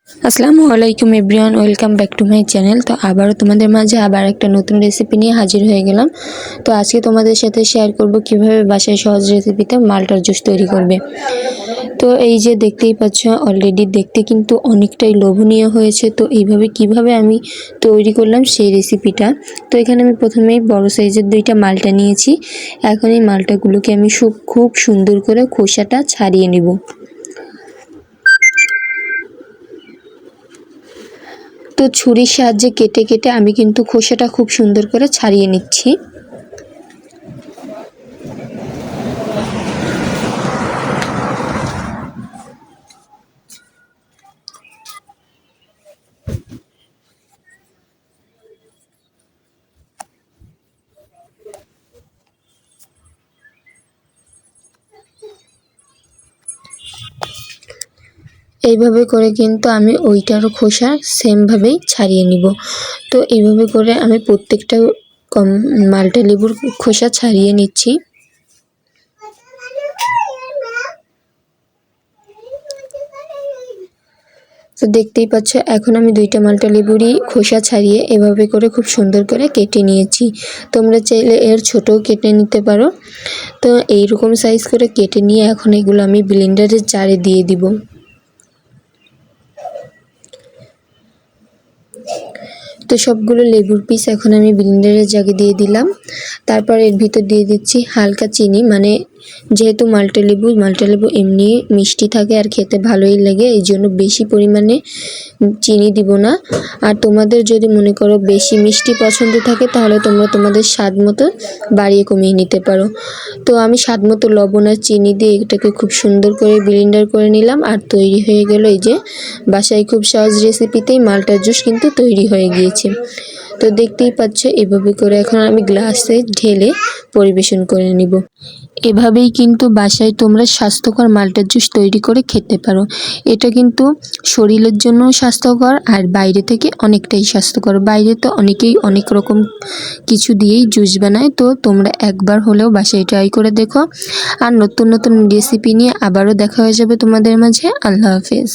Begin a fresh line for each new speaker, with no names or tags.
আসসালামু আলাইকুম everyone, welcome back to my channel. তো আবারও তোমাদের মাঝে আবার একটা নতুন রেসিপি নিয়ে হাজির হয়ে গেলাম। তো আজকে তোমাদের সাথে শেয়ার করব কিভাবে বাসায় সহজ রেসিপিতে মালটার জুস তৈরি করবে। তো এই যে দেখতেই পাচ্ছ, অলরেডি দেখতে কিন্তু অনেকটাই লোভনীয় হয়েছে। তো এইভাবে কিভাবে আমি তৈরি করলাম সেই রেসিপিটা। তো এখানে আমি প্রথমেই বড় সাইজের 2টা মালটা নিয়েছি। এখন এই মালটাগুলোকে আমি খুব সুন্দর করে খোসাটা ছাড়িয়ে নেব। তো ছুরির সাহায্যে কেটে কেটে আমি কিন্তু খোসাটা খুব সুন্দর করে ছাড়িয়ে নিচ্ছি। এইভাবে করে কিন্তু আমি ওইটারও খোসা সেমভাবেই ছাড়িয়ে নিব। তো এইভাবে করে আমি প্রত্যেকটা মাল্টা লেবুর খোসা ছাড়িয়ে নিচ্ছি। তো দেখতেই পাচ্ছ, এখন আমি 2টা মাল্টা লেবুরই খোসা ছাড়িয়ে এভাবে করে খুব সুন্দর করে কেটে নিয়েছি। তোমরা চাইলে এর ছোটও কেটে নিতে পারো। তো এইরকম সাইজ করে কেটে নিয়ে এখন এগুলো আমি ব্লেন্ডারের জারে দিয়ে দিব। তো সবগুলো লেবুর পিস এখন আমি ব্লেন্ডারের জাগে দিয়ে দিলাম। তারপর এর ভিতর দিয়ে দিচ্ছি হালকা চিনি, মানে যেহেতু মাল্টা লেবু এমনি মিষ্টি থাকে আর খেতে ভালোই লাগে, এই জন্য বেশি পরিমাণে চিনি দিব না। আর তোমাদের যদি মনে করো বেশি মিষ্টি পছন্দ থাকে তাহলে তোমরা তোমাদের স্বাদ মতো বাড়িয়ে কমিয়ে নিতে পারো। তো আমি স্বাদ মতো লবণ আর চিনি দিয়ে এটাকে খুব সুন্দর করে ব্লেন্ডার করে নিলাম। আর তৈরি হয়ে গেল এই যে বাসায় খুব সহজ রেসিপিতেই মাল্টার জুস কিন্তু তৈরি হয়ে গিয়েছে। তো দেখতেই পাচ্ছ, এভাবে করে এখন আমি গ্লাসে ঢেলে পরিবেশন করে নিব। এভাবেই কিন্তু বাসায় তোমরা স্বাস্থ্যকর মাল্টার জুস তৈরি করে খেতে পারো। এটা কিন্তু শরীরের জন্য স্বাস্থ্যকর আর বাইরে থেকে অনেকটাই স্বাস্থ্যকর। বাইরে তো অনেকেই অনেক রকম কিছু দিয়েই জুস বানায়। তো তোমরা একবার হলেও বাসায় ট্রাই করে দেখো। আর নতুন নতুন রেসিপি নিয়ে আবারও দেখা হয়ে যাবে তোমাদের মাঝে। আল্লাহ হাফেজ।